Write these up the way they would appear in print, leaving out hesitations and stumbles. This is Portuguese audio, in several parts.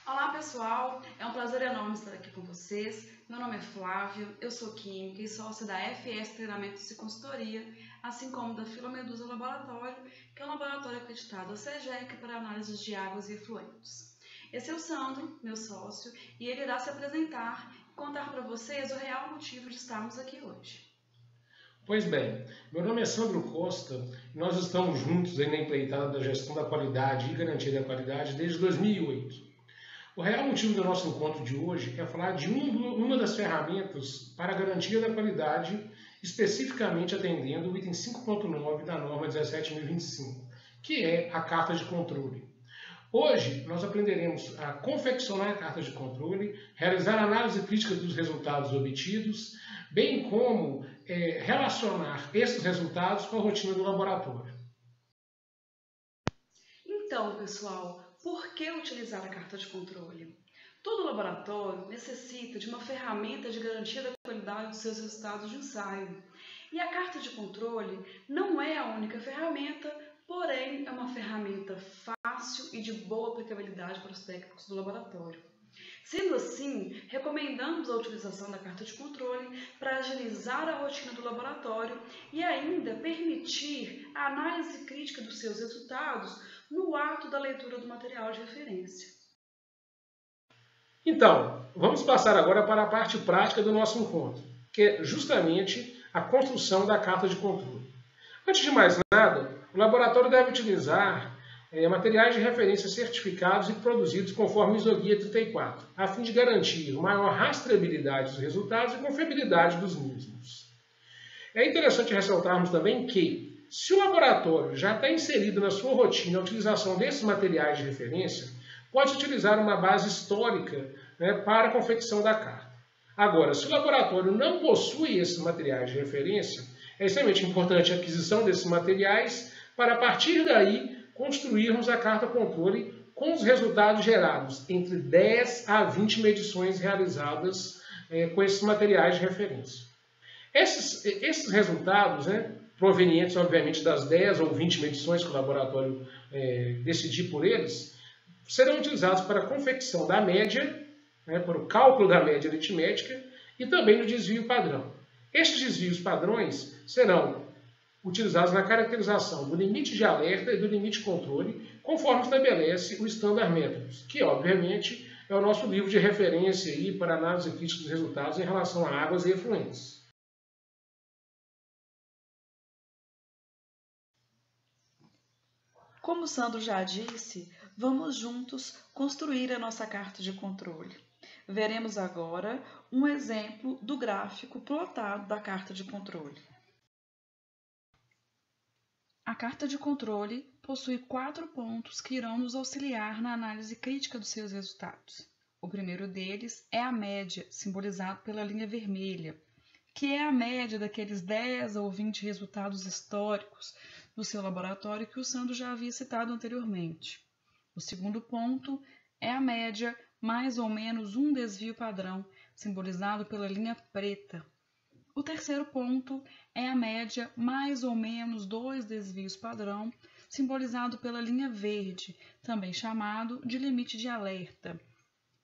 Olá pessoal, é um prazer enorme estar aqui com vocês. Meu nome é Flávio, eu sou química e sócia da FS Treinamentos e Consultoria, assim como da Filomedusa Laboratório, que é um laboratório acreditado à SEGEC para análises de águas e efluentes. Esse é o Sandro, meu sócio, e ele irá se apresentar e contar para vocês o real motivo de estarmos aqui hoje. Pois bem, meu nome é Sandro Costa e nós estamos juntos na empreitada da gestão da qualidade e garantia da qualidade desde 2008. O real motivo do nosso encontro de hoje é falar de uma das ferramentas para a garantia da qualidade, especificamente atendendo o item 5.9 da norma 17.025, que é a carta de controle. Hoje nós aprenderemos a confeccionar a carta de controle, realizar análise crítica dos resultados obtidos, bem como relacionar esses resultados com a rotina do laboratório. Então, pessoal, por que utilizar a carta de controle? Todo laboratório necessita de uma ferramenta de garantia da qualidade dos seus resultados de ensaio. E a carta de controle não é a única ferramenta, porém é uma ferramenta fácil e de boa aplicabilidade para os técnicos do laboratório. Sendo assim, recomendamos a utilização da carta de controle para agilizar a rotina do laboratório e ainda permitir a análise crítica dos seus resultados no ato da leitura do material de referência. Então, vamos passar agora para a parte prática do nosso encontro, que é justamente a construção da carta de controle. Antes de mais nada, o laboratório deve utilizar materiais de referência certificados e produzidos conforme ISO-Guia 34, a fim de garantir maior rastreabilidade dos resultados e confiabilidade dos mesmos. É interessante ressaltarmos também que, se o laboratório já está inserido na sua rotina a utilização desses materiais de referência, pode utilizar uma base histórica para a confecção da carta. Agora, se o laboratório não possui esses materiais de referência, é extremamente importante a aquisição desses materiais para, a partir daí, construirmos a carta controle com os resultados gerados entre 10 a 20 medições realizadas com esses materiais de referência. Esses resultados, provenientes, obviamente, das 10 ou 20 medições que o laboratório decidir por eles, serão utilizados para a confecção da média, para o cálculo da média aritmética e também do desvio padrão. Estes desvios padrões serão utilizados na caracterização do limite de alerta e do limite de controle, conforme estabelece o Standard Methods, que, obviamente, é o nosso livro de referência aí para análise crítica dos resultados em relação a águas e efluentes. Como o Sandro já disse, vamos juntos construir a nossa carta de controle. Veremos agora um exemplo do gráfico plotado da carta de controle. A carta de controle possui 4 pontos que irão nos auxiliar na análise crítica dos seus resultados. O primeiro deles é a média, simbolizado pela linha vermelha, que é a média daqueles 10 ou 20 resultados históricos do seu laboratório que o Sandro já havia citado anteriormente. O segundo ponto é a média mais ou menos um desvio padrão, simbolizado pela linha preta. O terceiro ponto é a média mais ou menos 2 desvios padrão, simbolizado pela linha verde, também chamado de limite de alerta.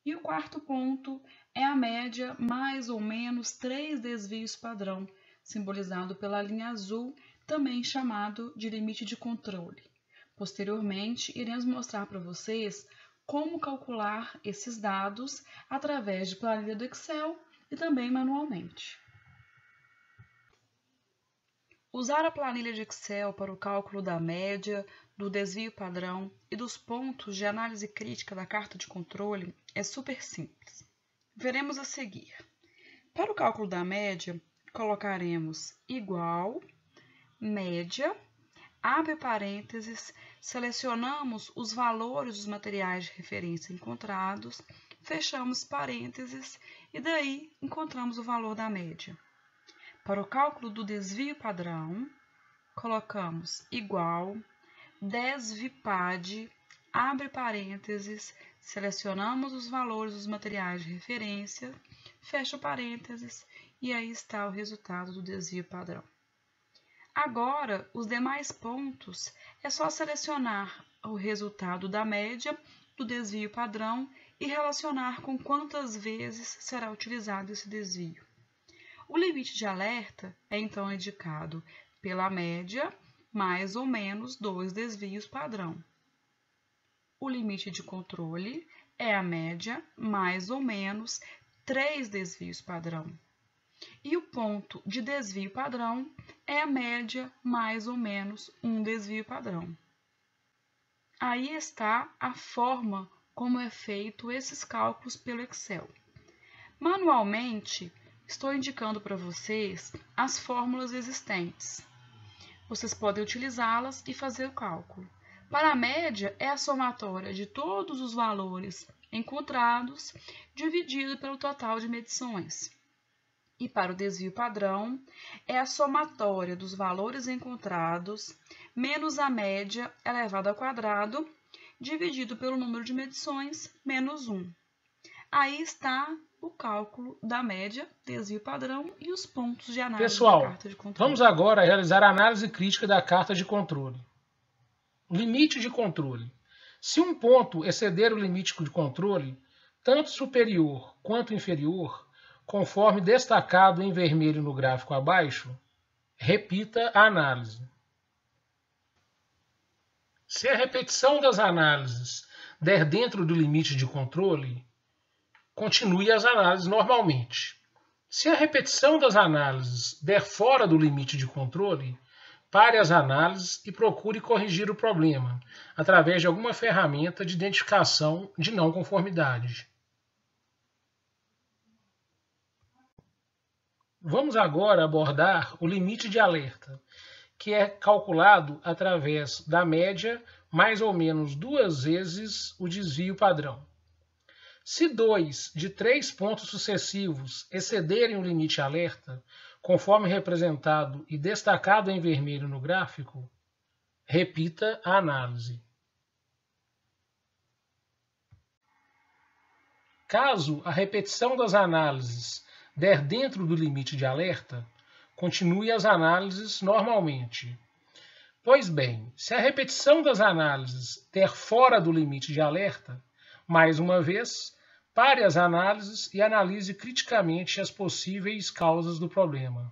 E o quarto ponto é a média mais ou menos 3 desvios padrão, simbolizado pela linha azul, também chamado de limite de controle. Posteriormente, iremos mostrar para vocês como calcular esses dados através de planilha do Excel e também manualmente. Usar a planilha de Excel para o cálculo da média, do desvio padrão e dos pontos de análise crítica da carta de controle é super simples. Veremos a seguir. Para o cálculo da média, colocaremos igual, média, abre parênteses, selecionamos os valores dos materiais de referência encontrados, fechamos parênteses e daí encontramos o valor da média. Para o cálculo do desvio padrão, colocamos igual, desvipad, abre parênteses, selecionamos os valores dos materiais de referência, fecha parênteses e aí está o resultado do desvio padrão. Agora, os demais pontos é só selecionar o resultado da média, do desvio padrão e relacionar com quantas vezes será utilizado esse desvio. O limite de alerta é então indicado pela média mais ou menos 2 desvios padrão. O limite de controle é a média mais ou menos 3 desvios padrão. E o ponto de desvio padrão é a média mais ou menos 1 desvio padrão. Aí está a forma como é feito esses cálculos pelo Excel. Manualmente, estou indicando para vocês as fórmulas existentes. Vocês podem utilizá-las e fazer o cálculo. Para a média, é a somatória de todos os valores encontrados dividido pelo total de medições. E para o desvio padrão, é a somatória dos valores encontrados menos a média elevado ao quadrado dividido pelo número de medições menos 1. Aí está o cálculo da média, desvio padrão e os pontos de análise da carta de controle. Vamos agora realizar a análise crítica da carta de controle. Limite de controle. Se um ponto exceder o limite de controle, tanto superior quanto inferior, conforme destacado em vermelho no gráfico abaixo, repita a análise. Se a repetição das análises der dentro do limite de controle, continue as análises normalmente. Se a repetição das análises der fora do limite de controle, pare as análises e procure corrigir o problema através de alguma ferramenta de identificação de não conformidade. Vamos agora abordar o limite de alerta, que é calculado através da média mais ou menos 2 vezes o desvio padrão. Se 2 de 3 pontos sucessivos excederem o limite alerta, conforme representado e destacado em vermelho no gráfico, repita a análise. Caso a repetição das análises der dentro do limite de alerta, continue as análises normalmente. Pois bem, se a repetição das análises der fora do limite de alerta, mais uma vez, pare as análises e analise criticamente as possíveis causas do problema.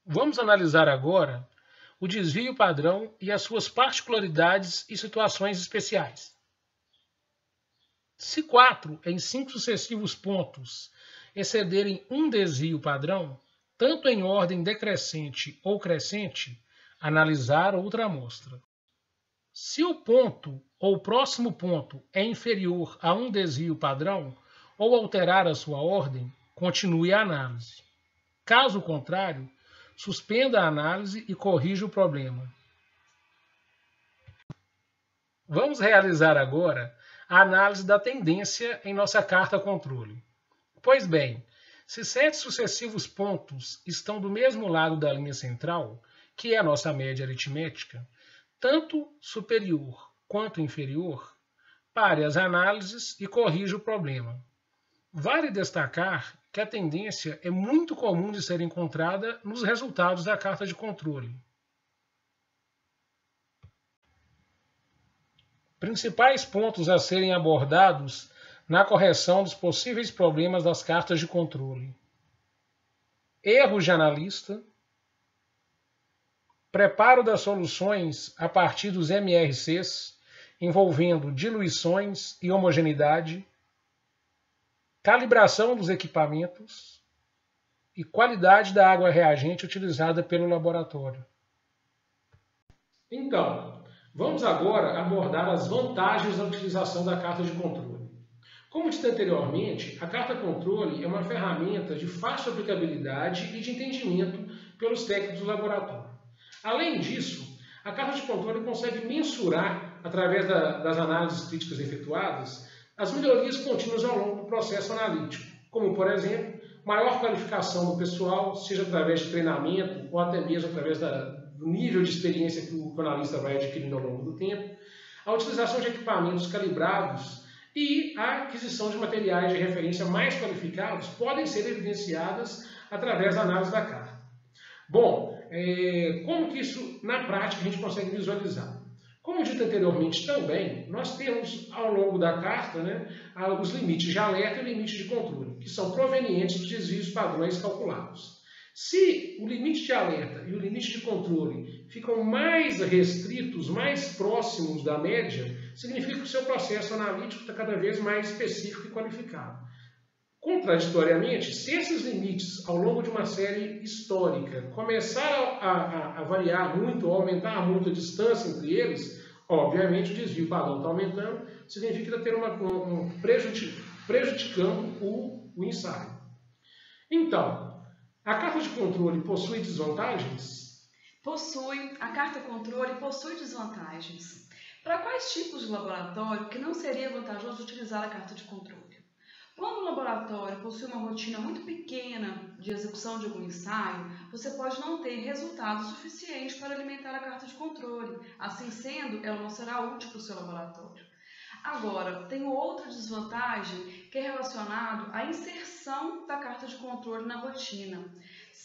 Vamos analisar agora o desvio padrão e as suas particularidades e situações especiais. Se 4 em 5 sucessivos pontos excederem um desvio padrão, tanto em ordem decrescente ou crescente, analisar outra amostra. Se o ponto ou o próximo ponto é inferior a um desvio padrão ou alterar a sua ordem, continue a análise. Caso contrário, suspenda a análise e corrija o problema. Vamos realizar agora a análise da tendência em nossa carta controle. Pois bem, se 7 sucessivos pontos estão do mesmo lado da linha central, que é a nossa média aritmética, tanto superior quanto inferior, pare as análises e corrija o problema. Vale destacar que a tendência é muito comum de ser encontrada nos resultados da carta de controle. Principais pontos a serem abordados na correção dos possíveis problemas das cartas de controle: erros de analista, preparo das soluções a partir dos MRCs, envolvendo diluições e homogeneidade, calibração dos equipamentos e qualidade da água reagente utilizada pelo laboratório. Então, vamos agora abordar as vantagens da utilização da carta de controle. Como dito anteriormente, a carta controle é uma ferramenta de fácil aplicabilidade e de entendimento pelos técnicos do laboratório. Além disso, a carta de controle consegue mensurar, através das análises críticas efetuadas, as melhorias contínuas ao longo do processo analítico, como, por exemplo, maior qualificação do pessoal, seja através de treinamento ou até mesmo através do nível de experiência que o analista vai adquirindo ao longo do tempo, a utilização de equipamentos calibrados e a aquisição de materiais de referência mais qualificados podem ser evidenciadas através da análise da carta. Bom, como que isso na prática a gente consegue visualizar? Como dito anteriormente também, nós temos ao longo da carta, os limites de alerta e o limite de controle, que são provenientes dos desvios padrões calculados. Se o limite de alerta e o limite de controle ficam mais restritos, mais próximos da média, significa que o seu processo analítico está cada vez mais específico e qualificado. Contraditoriamente, se esses limites ao longo de uma série histórica começar a variar muito, ou aumentar muito a distância entre eles, obviamente o desvio padrão está aumentando, significa que está prejudicando o ensaio. Então, a carta de controle possui desvantagens? A carta controle possui desvantagens. Para quais tipos de laboratório que não seria vantajoso utilizar a carta de controle? Quando o laboratório possui uma rotina muito pequena de execução de algum ensaio, você pode não ter resultado suficiente para alimentar a carta de controle. Assim sendo, ela não será útil para o seu laboratório. Agora, tem outra desvantagem que é relacionado à inserção da carta de controle na rotina.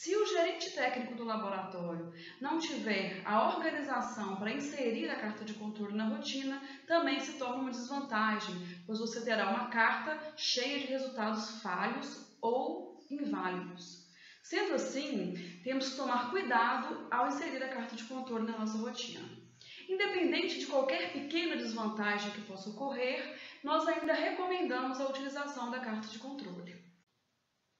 Se o gerente técnico do laboratório não tiver a organização para inserir a carta de controle na rotina, também se torna uma desvantagem, pois você terá uma carta cheia de resultados falhos ou inválidos. Sendo assim, temos que tomar cuidado ao inserir a carta de controle na nossa rotina. Independente de qualquer pequena desvantagem que possa ocorrer, nós ainda recomendamos a utilização da carta de controle.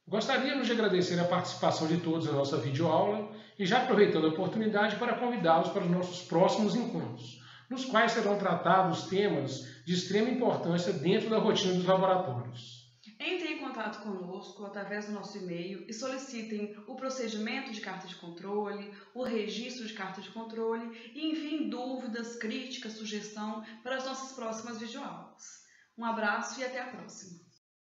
Gostaríamos de agradecer a participação de todos na nossa videoaula e já aproveitando a oportunidade para convidá-los para os nossos próximos encontros, nos quais serão tratados temas de extrema importância dentro da rotina dos laboratórios. Entrem em contato conosco através do nosso e-mail e solicitem o procedimento de carta de controle, o registro de carta de controle e enviem dúvidas, críticas, sugestão para as nossas próximas videoaulas. Um abraço e até a próxima!